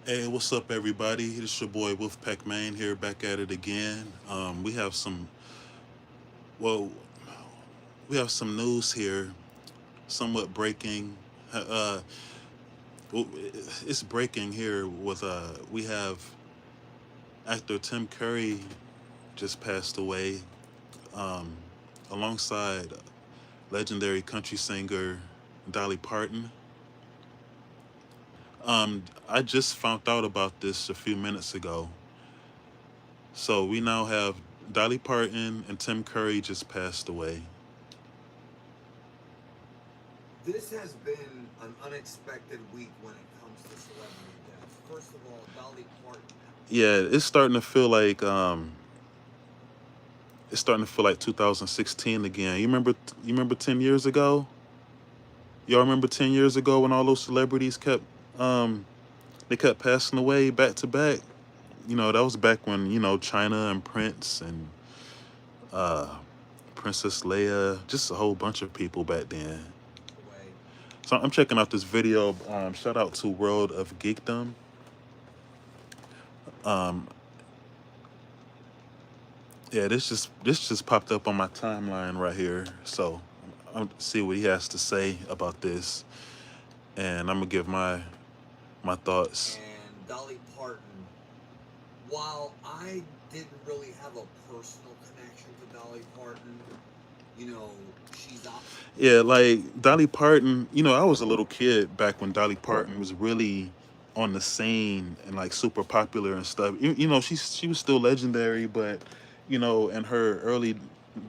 Hey, what's up, everybody? It's your boy Wolfpack Main here, back at it again. We have well, we have some news here, somewhat breaking. Uh, well, it's breaking here with we have actor Tim Curry just passed away, um, alongside legendary country singer Dolly Parton. I just found out about this a few minutes ago. So we now have Dolly Parton and Tim Curry just passed away. This has been an unexpected week when it comes to celebrity deaths. First of all, Dolly Parton. Yeah, it's starting to feel like 2016 again. You remember 10 years ago? Y'all remember 10 years ago when all those celebrities um they kept passing away back to back? That was back when, China and Prince and uh Princess Leia, just a whole bunch of people back then. Away. So I'm checking out this video. Shout out to World of Geekdom. Um, yeah, this just popped up on my timeline right here. So I'm see what he has to say about this, and I'm gonna give my thoughts. And Dolly Parton, while I didn't really have a personal connection to Dolly Parton, you know, she's up. Yeah, like Dolly Parton. I was a little kid back when Dolly Parton was really on the scene and like super popular and stuff. She was still legendary, but in her early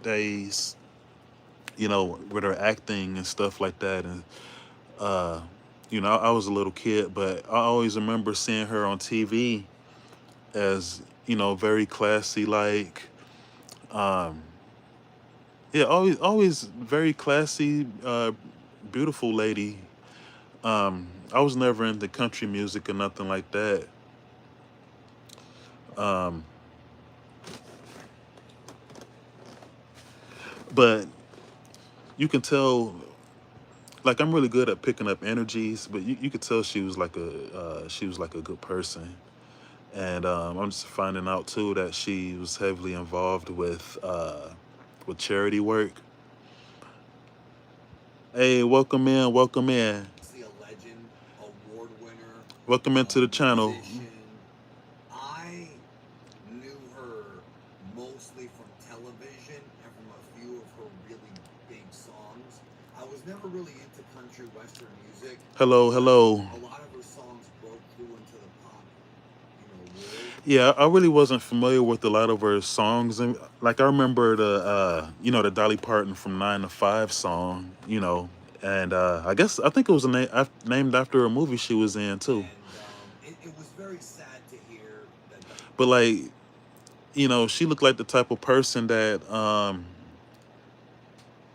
days, with her acting and stuff like that, and uh, I was a little kid, but I always remember seeing her on TV as very classy, like um, yeah, always very classy, beautiful lady. I was never into country music or nothing like that. Um, but you can tell, like I'm really good at picking up energies, but you could tell she was like a good person. And I'm just finding out too that she was heavily involved with charity work. Hey, welcome in, welcome in, Obviously a legend, award winner, welcome a into the channel. musician. I knew her mostly from television and from a few of her really big songs. I was never really into country western music, Hello, but hello. a lot of her songs broke through into the pop, world. Yeah, I really wasn't familiar with a lot of her songs, and like I remember the Dolly Parton from 9 to 5 song, and I think it was named after a movie she was in too. And it was very sad to hear that. But like, she looked like the type of person that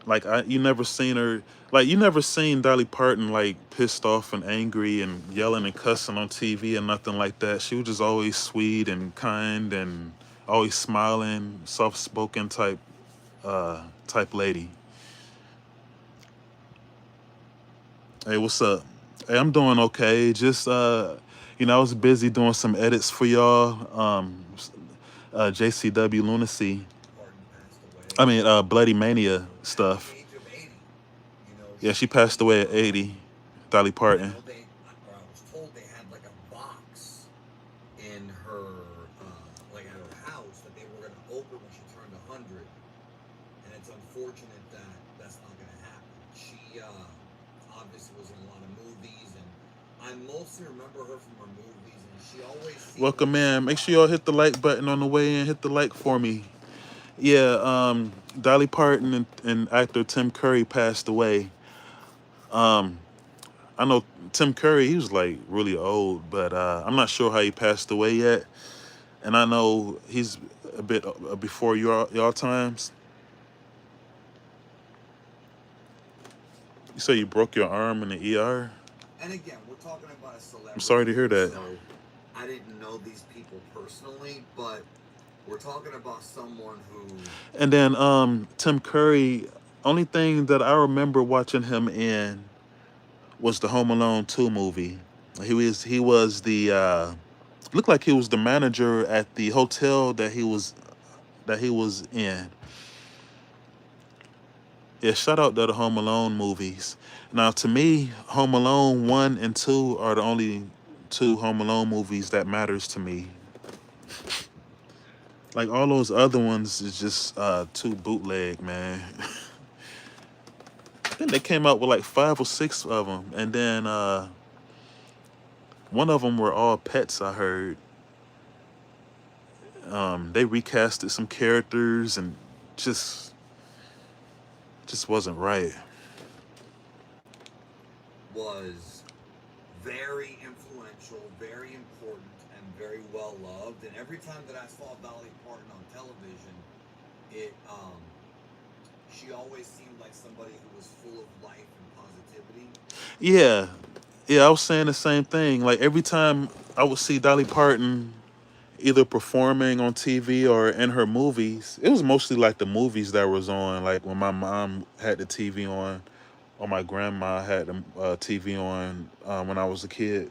like you never seen her, like you never seen Dolly Parton like pissed off and angry and yelling and cussing on TV and nothing like that. She was just always sweet and kind and always smiling, soft spoken type lady. Hey, what's up? Hey, I'm doing okay. Just I was busy doing some edits for y'all. JCW Lunacy. Parton passed I away mean, Bloody Mania at the stuff. age of 80. Yeah, she passed away at 80. Dolly I Parton. know or I was told they had like a box in her, like at her house that they were going to open when she turned 100. And it's unfortunate that that's not going to happen. She obviously was in a lot of movies, and I mostly remember her from her movies, and she always seemed Welcome like in. Make sure y'all somebody. hit the like button on the way in. Hit the like for me. Yeah, Dolly Parton and actor Tim Curry passed away. Um, I know Tim Curry, he was like really old, but I'm not sure how he passed away yet. And I know he's a bit before your times. You say you broke your arm in the ER? And again, we're talking about a I'm sorry celebrity to hear here, that. so I didn't know these people personally, but we're talking about someone who. And then Tim Curry, only thing that I remember watching him in was the Home Alone 2 movie. He was the looked like he was the manager at the hotel that he was in. Yeah, shout out to the Home Alone movies. Now, to me, Home Alone 1 and 2 are the only two Home Alone movies that matters to me. Like all those other ones is just too bootleg, man. I think they came out with like 5 or 6 of them, and then one of them were all pets. I heard they recasted some characters and just wasn't right. Was very influential, very important, and very well loved. And every time that I saw Dolly Parton on television, it she always seemed like somebody who was full of life and positivity. Yeah, yeah, I was saying the same thing. Like every time I would see Dolly Parton either performing on TV or in her movies, it was mostly like the movies that was on. Like when my mom had the TV on, or my grandma had the TV on when I was a kid.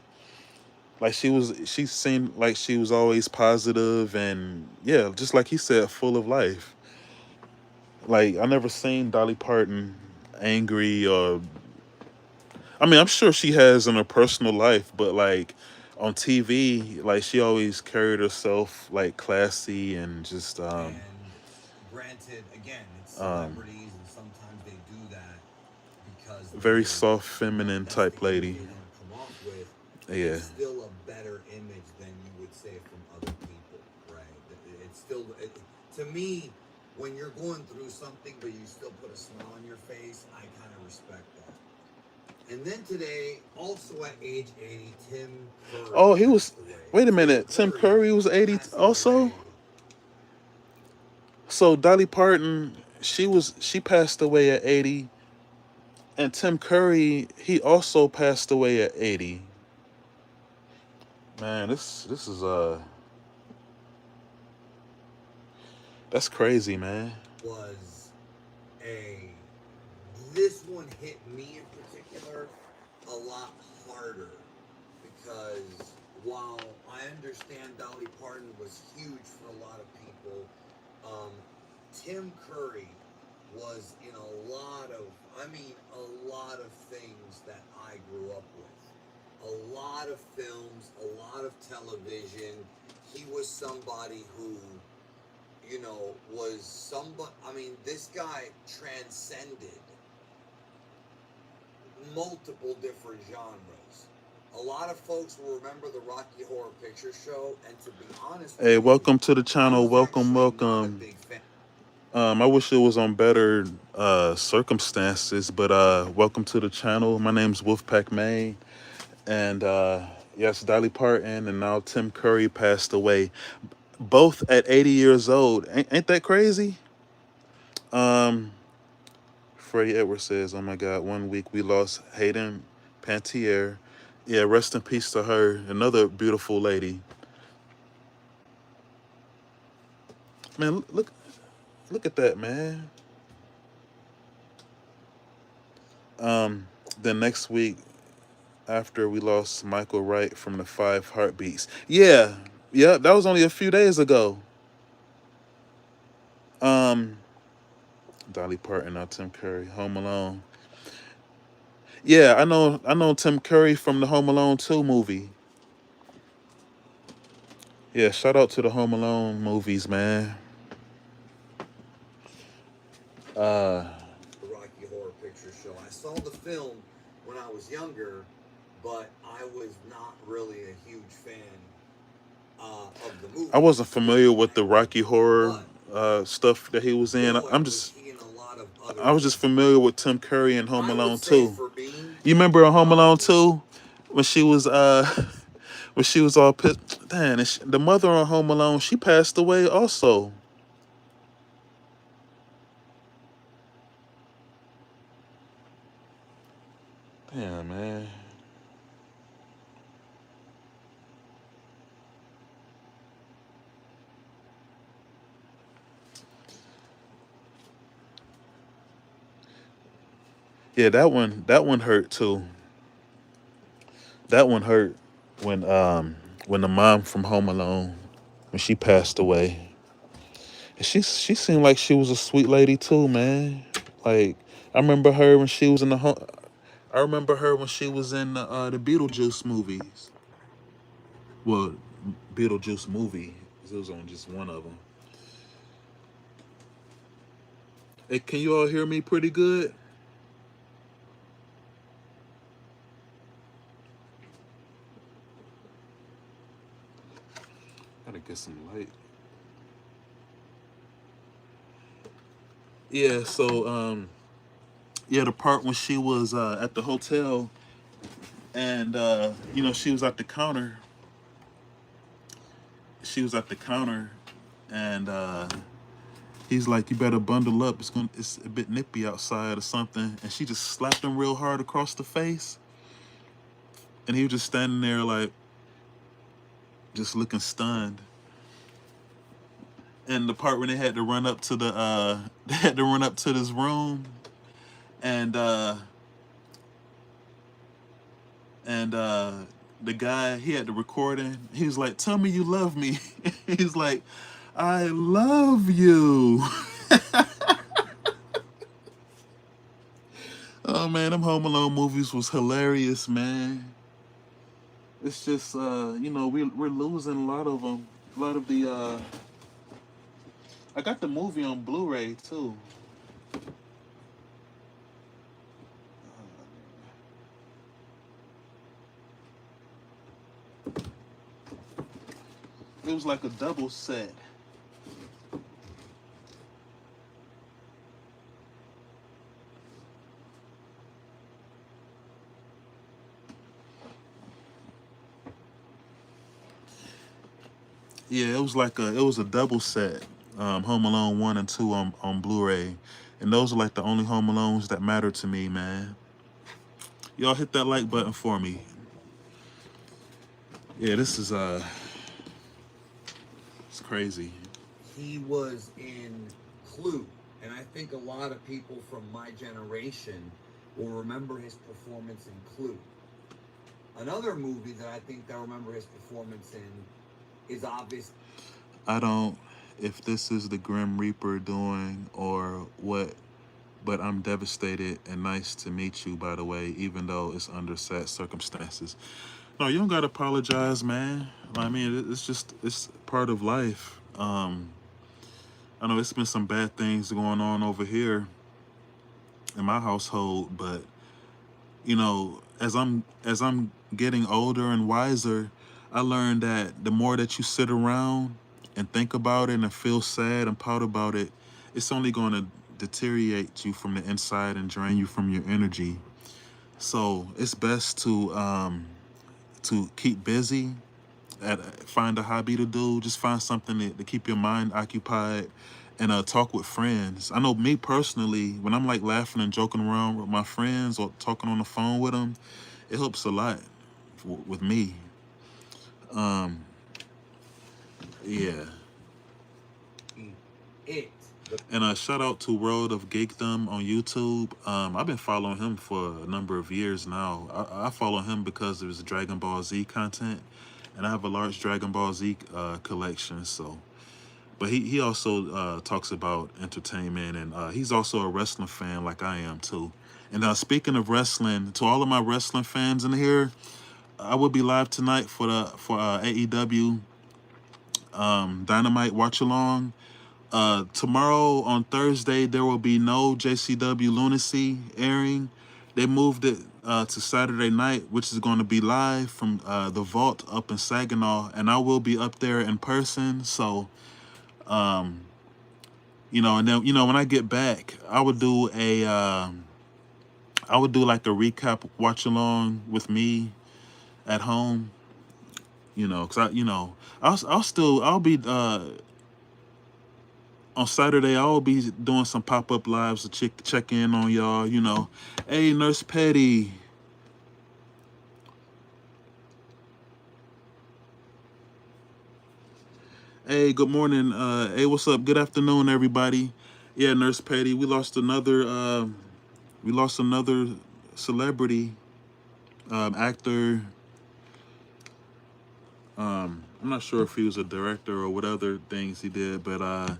Like she seemed like she was always positive and yeah, just like he said, full of life. Like I never seen Dolly Parton angry or I mean, I'm sure she has in her personal life, but like on TV, like she always carried herself like classy and just And granted, again, it's um celebrities, and sometimes they do that because very they're, soft, you know, feminine that's the type image lady. they want to come off with. Yeah, It's still a better image than you would say from other people, right? It's still, to me, when you're going through something, but you still put a smile on your face, I kind of respect that. And then today, also at age 80, Tim Curry oh, he was. passed away. Wait And a Tim minute. Tim Curry Curry was 80 passing also. away. So Dolly Parton, she passed away at 80, and Tim Curry, he also passed away at 80. Man, this is that's crazy, man. Was a This one hit me in particular a lot harder because while I understand Dolly Parton was huge for a lot of people, um, Tim Curry was in a lot of, I mean, a lot of things that I grew up with. A lot of films, a lot of television. He was somebody who, you know, was somebody, I mean, this guy transcended multiple different genres. A lot of folks will remember the Rocky Horror Picture Show, and to be honest with Hey, you, welcome to the I channel. was Welcome, actually not a welcome. big fan. I wish it was on better circumstances, but welcome to the channel. My name's Wolfpack Main, and yes, Dolly Parton and now Tim Curry passed away, both at 80 years old. Ain't that crazy? Um, Freddie Edwards says, "Oh my God, 1 week we lost Hayden Pantier. Yeah, rest in peace to her. Another beautiful lady. Man, look at that, man. Um, then next week after we lost Michael Wright from the Five Heartbeats. Yeah, yeah, that was only a few days ago. Um, Dolly Parton, now Tim Curry, Home Alone. Yeah, I know Tim Curry from the Home Alone 2 movie. Yeah, shout out to the Home Alone movies, man. Uh, The Rocky Horror Picture Show. I saw the film when I was younger, but I was not really a huge fan of the I movie. wasn't familiar Again, with I the grew up Rocky with it, Horror but stuff that he was in. boy, was he in a lot of other I was just things. familiar with Tim Curry and Home I would Alone say 2. for me, You remember Home Alone um, 2 when she was when she was all pissed? Damn, and the mother on Home Alone, she passed away also. Damn, man. Yeah, that one hurt too. that one hurt when the mom from Home Alone, when she passed away. And she seemed like she was a sweet lady too, man. Like I remember her when she was in the home. I remember her when she was in the Beetlejuice movies. Well, Beetlejuice movie. It was on just one of them. Hey, can you all hear me pretty good? Gotta get some light. Yeah. So yeah, the part when she was at the hotel and she was at the counter. She was at the counter, and he's like, "You better bundle up. It's a bit nippy outside or something." And she just slapped him real hard across the face, and he was just standing there like, just looking stunned. And the part when they had to run up to the they had to run up to this room, and and the guy, he had the recording. He was like, "Tell me you love me." He's like, "I love you." Oh man, them Home Alone movies was hilarious, man. It's just we're losing a lot of them. A lot of the I got the movie on Blu-ray too. It was like a double set. Yeah, it was a double set. Home Alone 1 and 2 on Blu-ray. And those are like the only Home Alones that matter to me, man. Y'all hit that like button for me. Yeah, this is it's crazy. He was in Clue, and I think a lot of people from my generation will remember his performance in Clue. Another movie that I think they'll remember his performance in is obvious. I don't if this is the Grim Reaper doing or what, but I'm devastated and nice to meet you, by the way, even though it's under sad circumstances. No, you don't gotta apologize, man. I mean, it's part of life. I know it's been some bad things going on over here in my household, but as I'm getting older and wiser, I learned that the more that you sit around and think about it and feel sad and pout about it, it's only going to deteriorate you from the inside and drain you from your energy. So it's best to keep busy, find a hobby to do, just find something to keep your mind occupied, and talk with friends. I know me personally, when I'm like laughing and joking around with my friends or talking on the phone with them, it helps a lot with me. Um, yeah. It. And shout out to World of Geekdom on YouTube. I've been following him for a number of years now. I follow him because of his Dragon Ball Z content, and I have a large Dragon Ball Z collection. So, but he also talks about entertainment, and he's also a wrestling fan like I am too. And speaking of wrestling, to all of my wrestling fans in here, I will be live tonight for AEW Dynamite Watch Along. Tomorrow on Thursday there will be no JCW Lunacy airing. They moved it to Saturday night, which is going to be live from the Vault up in Saginaw, and I will be up there in person. So, and then when I get back, I would do like a recap watch along with me at home. Cause I'll be on Saturday. I'll be doing some pop up lives to check in on y'all. Hey Nurse Petty. Hey, good morning. Hey, what's up? Good afternoon, everybody. Yeah, Nurse Petty. We lost another celebrity, actor. I'm not sure if he was a director or what other things he did, but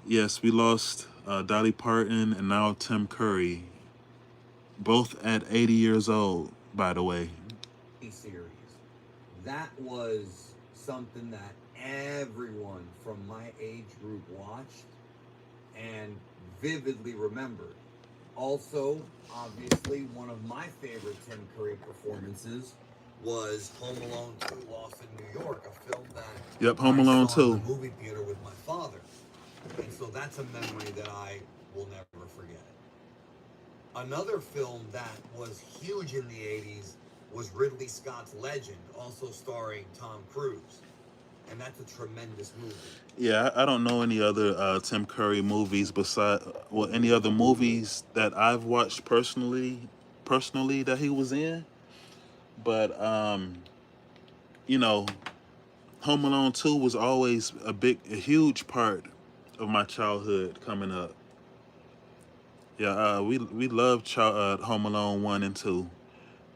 yes, we lost Dolly Parton and now Tim Curry, both at 80 years old, by the way. series. That was something that everyone from my age group watched and vividly remembered. Also, obviously, one of my favorite Tim Curry performances was Home Alone 2 Lost in New York, a film that Yep, Home I Alone saw in the 2. movie theater with my father. And so that's a memory that I will never forget. Another film that was huge in the 80s was Ridley Scott's Legend, also starring Tom Cruise. And that's a tremendous movie. Yeah, I don't know any other Tim Curry movies beside, well, any other movies that I've watched personally that he was in. But you know, Home Alone 2 was always a huge part of my childhood coming up. Yeah, we loved Home Alone 1 and 2,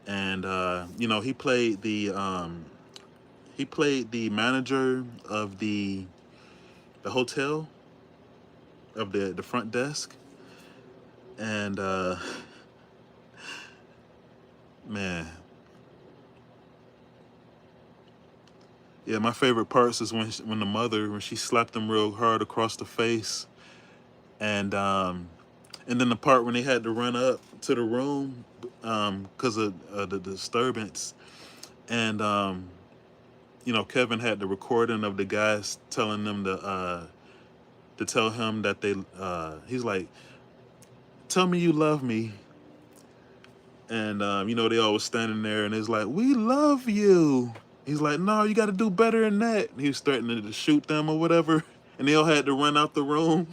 and he played the manager of the hotel, of the front desk, and man, yeah, my favorite parts is when the mother, when she slapped him real hard across the face, and and then the part when they had to run up to the room because of the disturbance, and Kevin had the recording of the guys telling them to tell him that he's like, tell me you love me, and they all was standing there, and it's like, we love you. He's like, no, you got to do better than that. And he was threatening to shoot them or whatever, and they all had to run out the room.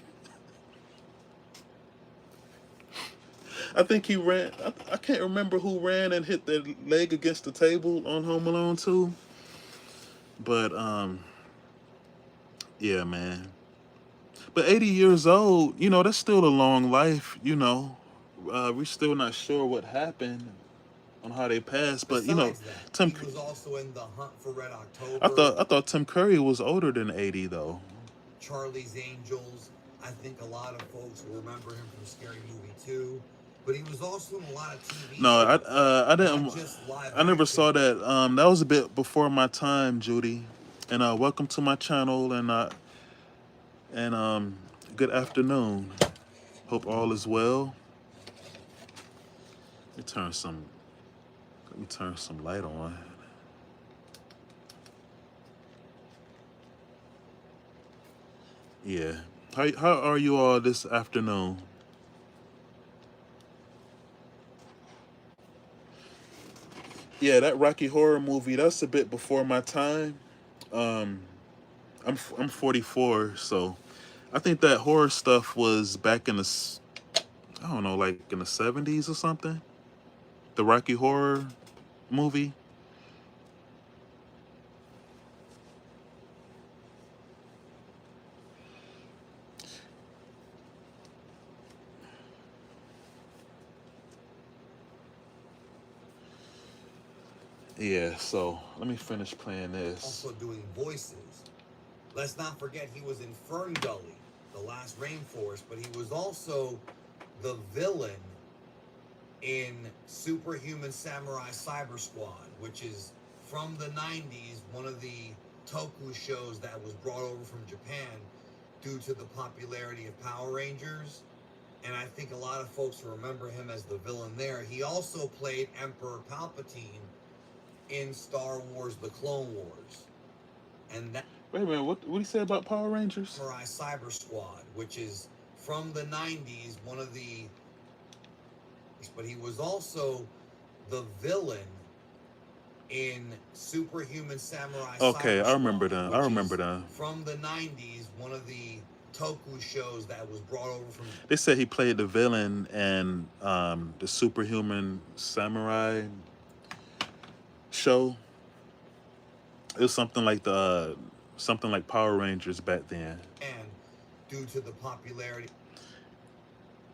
I think he ran. I can't remember who ran and hit their leg against the table on Home Alone 2. But yeah, man. But 80 years old, that's still a long life. We're still not sure what happened on how they passed. But Besides that, Tim, he was also in The Hunt for Red I October, thought Tim Curry was older than 80 though. Charlie's Angels. I think a lot of folks will remember him from Scary Movie 2. But he was also in a lot of TV No, shows, I not didn't. just live I never action. saw that. That was a bit before my time, Judy. And welcome to my channel, and good afternoon. Hope all is well. Let me turn some. Let me turn some light on. Yeah. How are you all this afternoon? Yeah, that Rocky Horror movie. That's a bit before my time. Um, I'm 44, so I think that horror stuff was back in I don't know, like in the 70s or something. The Rocky Horror movie. Yeah, so let me finish playing this. Also doing voices. Let's not forget he was in Fern Gully, The Last Rainforest, but he was also the villain in Superhuman Samurai Cyber Squad, which is from the 90s, one of the toku shows that was brought over from Japan due to the popularity of Power Rangers. And I think a lot of folks remember him as the villain there. He also played Emperor Palpatine in Star Wars The Clone Wars. And that Wait a minute, what do you say about Power Rangers? Samurai Cyber Squad, which is from the 90s, one of the, but he was also the villain in Superhuman Samurai Okay, Cyber I remember Squad, that. I which remember is that. from the 90s, one of the toku shows that was brought over from. They said he played the villain in the Superhuman Samurai show. It was something like Power Rangers back then. And due to the popularity,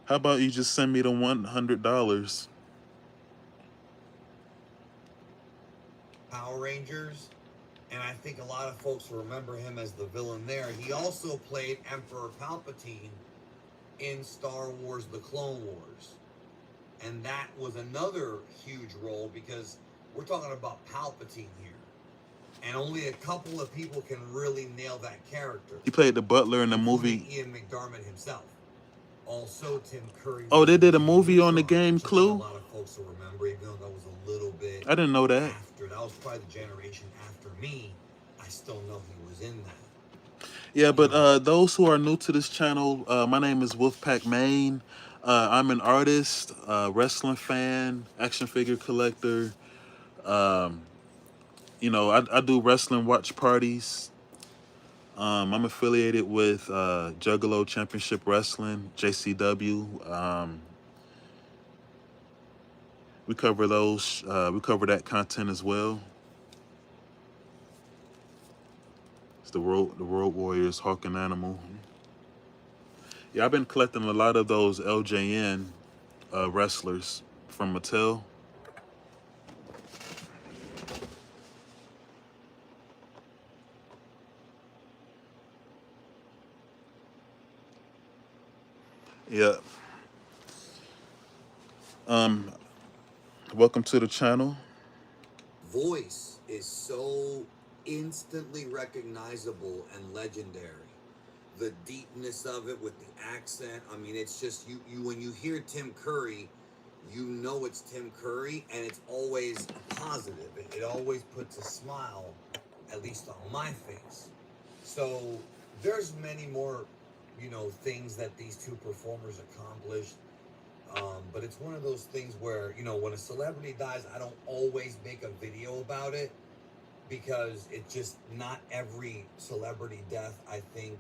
How about you just send me the $100? Power Rangers, and I think a lot of folks remember him as the villain there. He also played Emperor Palpatine in Star Wars: The Clone Wars, and that was another huge role because we're talking about Palpatine here, and only a couple of people can really nail that character, He played the butler in the including movie. Ian McDiarmid himself. Also, Tim Curry Oh, was they in did a Jimmy movie on the Neutron, game which I think a Clue. lot of folks will remember, even though that was a little bit I didn't know that. after. That was probably the generation after me. I still know he was in that. Yeah, You but know, those who are new to this channel, my name is Wolfpack Maine. I'm an artist, wrestling fan, action figure collector. Um, you know, I do wrestling watch parties. I'm affiliated with Juggalo Championship Wrestling, JCW. We cover those. We cover that content as well. It's the Road Warriors, Hawk and Animal. Yeah, I've been collecting a lot of those LJN wrestlers from Mattel. Yeah. Um, Welcome to the channel. voice is so instantly recognizable and legendary. The deepness of it with the accent. I mean, it's just you when you hear Tim Curry, you know it's Tim Curry, and it's always a positive. It always puts a smile, at least on my face. So there's many more, things that these two performers accomplished. But it's one of those things where, when a celebrity dies, I don't always make a video about it because it just not every celebrity death, I think,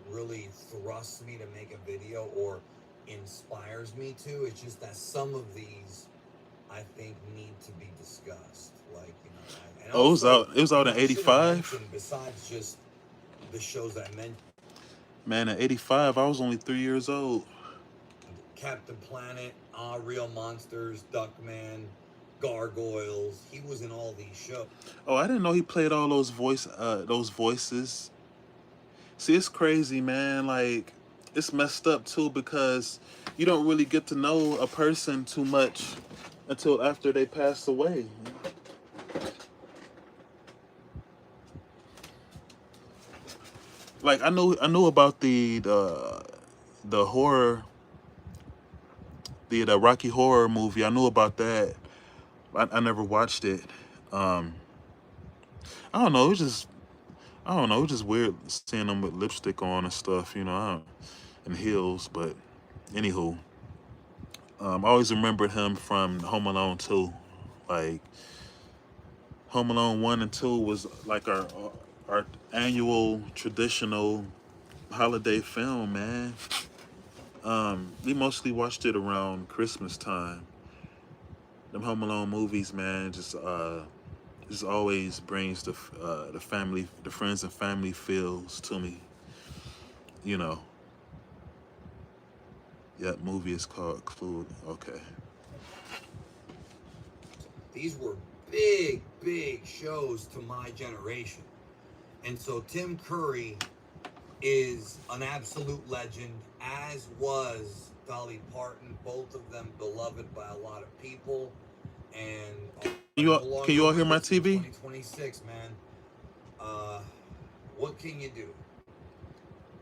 really thrusts me to make a video or inspires me to. It's just that some of these, I think, need to be discussed. Like, and Oh, it was also, out. It was out in I should have '85. mentioned, besides just the shows I mentioned, Man, in '85, I was only 3 years old. Captain Planet, Real Monsters, Duckman, Gargoyles. He was in all these shows. Oh, I didn't know he played all those voices. See, it's crazy, man. Like, it's messed up too because you don't really get to know a person too much until after they pass away. Like, I knew about the horror, the Rocky Horror movie. I knew about that. I never watched it. Um, I don't know. I don't know. It was just weird seeing them with lipstick on and stuff. And heels. But anywho, I always remembered him from Home Alone 2. Like, Home Alone 1 and 2 was like our annual traditional holiday film, man. We mostly watched it around Christmas time. Them Home Alone movies, man, just always brings the family, the friends and family feels to me. You know. That movie is called Clue. Okay. These were big, big shows to my generation. And so Tim Curry is an absolute legend, as was Dolly Parton, both of them beloved by a lot of people, and are no Can longer you all hear with my us in TV? 2026, man. What can you do?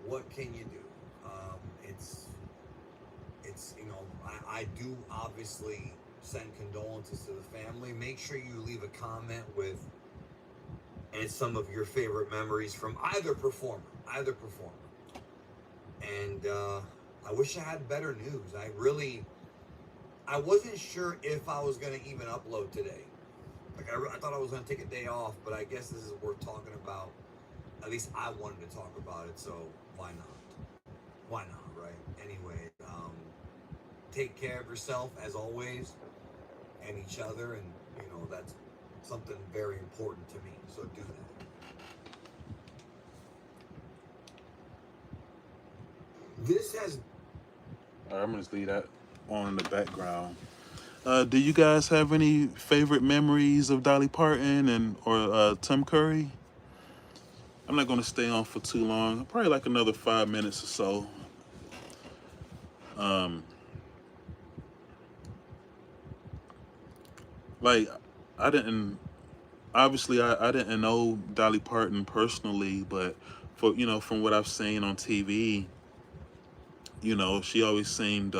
What can you do? It's I do obviously send condolences to the family. Make sure you leave a comment with and some of your favorite memories from either performer. And I wish I had better news. I wasn't sure if I was going to even upload today. Like, I thought I was going to take a day off, but I guess this is worth talking about. At least I wanted to talk about it, so why not? Why not, right? Anyway, take care of yourself, as always, and each other, and, that's something very important to me, so do that. This has... All right, I'm going to just leave that on in the background. Do you guys have any favorite memories of Dolly Parton and or Tim Curry? I'm not gonna stay on for too long. Probably like another 5 minutes or so. Um, like I didn't obviously I didn't know Dolly Parton personally, but for from what I've seen on TV, she always seemed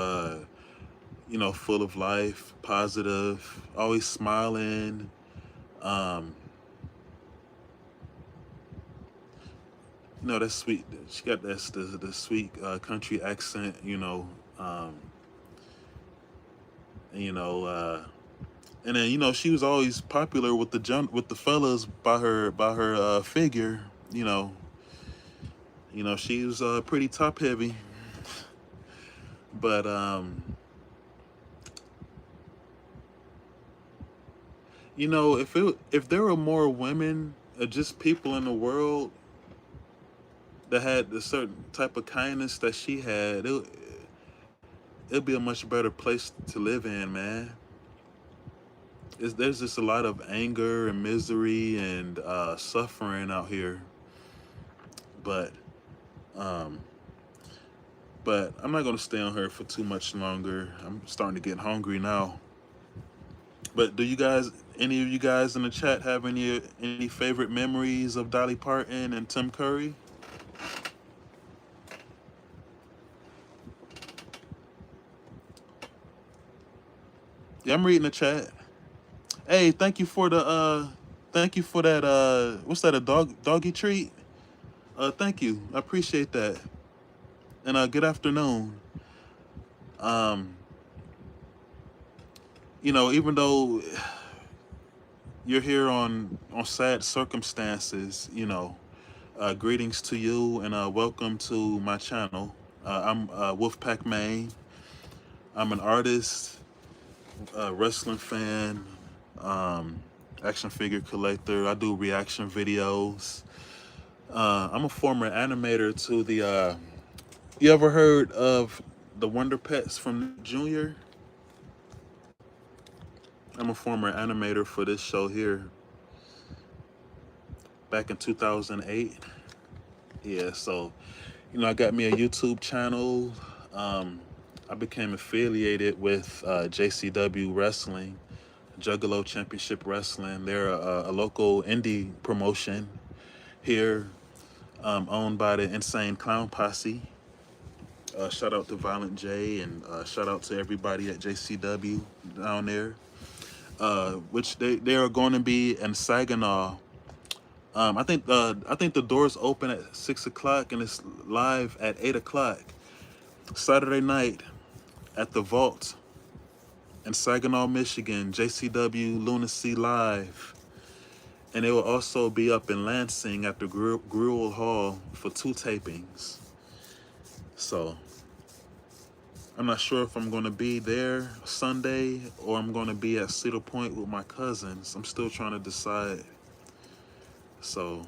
full of life, positive, always smiling. Um, that's sweet. She got the sweet country accent, um, and, and then she was always popular with with the fellas by her figure. You know, she was pretty top heavy, but if there were more women, just people in the world that had the certain type of kindness that she had, it'd be a much better place to live in, man. There's just a lot of anger and misery and suffering out here, but um, I'm not gonna stay on her for too much longer. I'm starting to get hungry now. But any of you guys in the chat, have any favorite memories of Dolly Parton and Tim Curry? Yeah, I'm reading the chat. Hey, thank you for that what's that, a doggy treat? Thank you. I appreciate that. And good afternoon. Um, even though you're here on sad circumstances, greetings to you and welcome to my channel. I'm Wolfpack Main. I'm an artist, wrestling fan, um, action figure collector. I do reaction videos. I'm a former animator to the. You ever heard of the Wonder Pets from Junior? I'm a former animator for this show here back in 2008. Yeah, so I got me a YouTube channel. Um, I became affiliated with JCW Wrestling, Juggalo Championship Wrestling. They're a local indie promotion here, owned by the Insane Clown Posse. Shout out to Violent J and shout out to everybody at JCW down there. Which they are going to be in Saginaw. I think the doors open at 6 o'clock and it's live at 8 o'clock Saturday night at the Vault in Saginaw, Michigan. JCW Lunacy Live, and they will also be up in Lansing at the Gruel Hall for 2 tapings. So I'm not sure if I'm going to be there Sunday or I'm going to be at Cedar Point with my cousins. I'm still trying to decide. So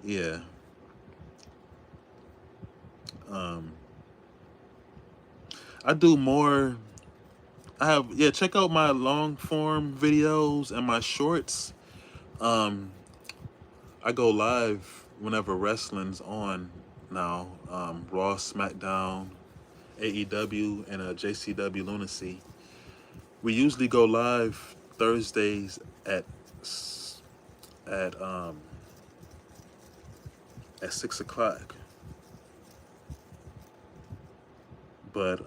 yeah. Um, I do more. Check out my long form videos and my shorts. Um, I go live whenever wrestling's on now. Raw, SmackDown, AEW, and JCW Lunacy. We usually go live Thursdays at um at 6 o'clock. But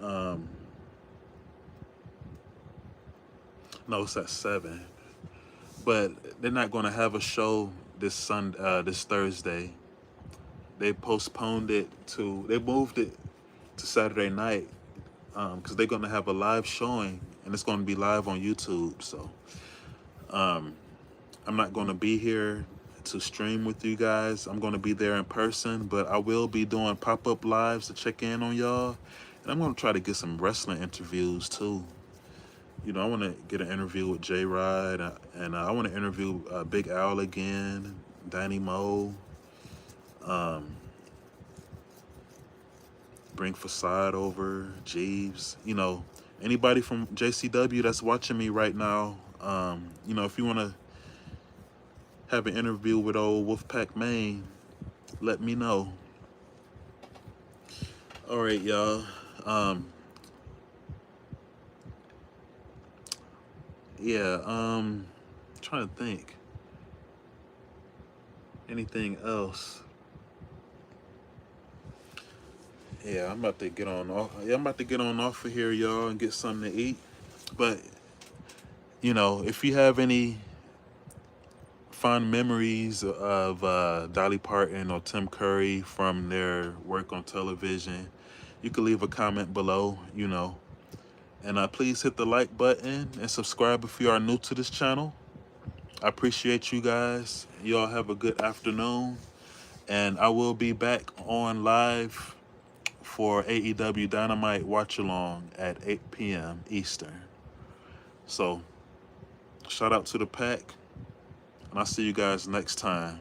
no, it's at 7. But they're not going to have a show this Thursday. They postponed it they moved it to Saturday night because they're going to have a live showing and it's going to be live on YouTube. So um, I'm not going to be here to stream with you guys. I'm going to be there in person, but I will be doing pop-up lives to check in on y'all. And I'm going to try to get some wrestling interviews too. I want to get an interview with J Rod, and I want to interview Big Al again, Danny Moe, um, bring Facade over, Jeeves, Anybody from JCW that's watching me right now, you know, if you want to have an interview with old Wolfpack Maine, let me know. All right, y'all. Yeah, trying to think. Anything else? Yeah, I'm about to get on off. Yeah, I'm about to get on off of here, y'all, and get something to eat. But you know, if you have any fond memories of Dolly Parton or Tim Curry from their work on television, you can leave a comment below. You know, and please hit the like button and subscribe if you are new to this channel. I appreciate you guys. Y'all have a good afternoon, and I will be back on live for AEW Dynamite Watch Along at 8 p.m. Eastern. So, shout out to the pack, and I'll see you guys next time.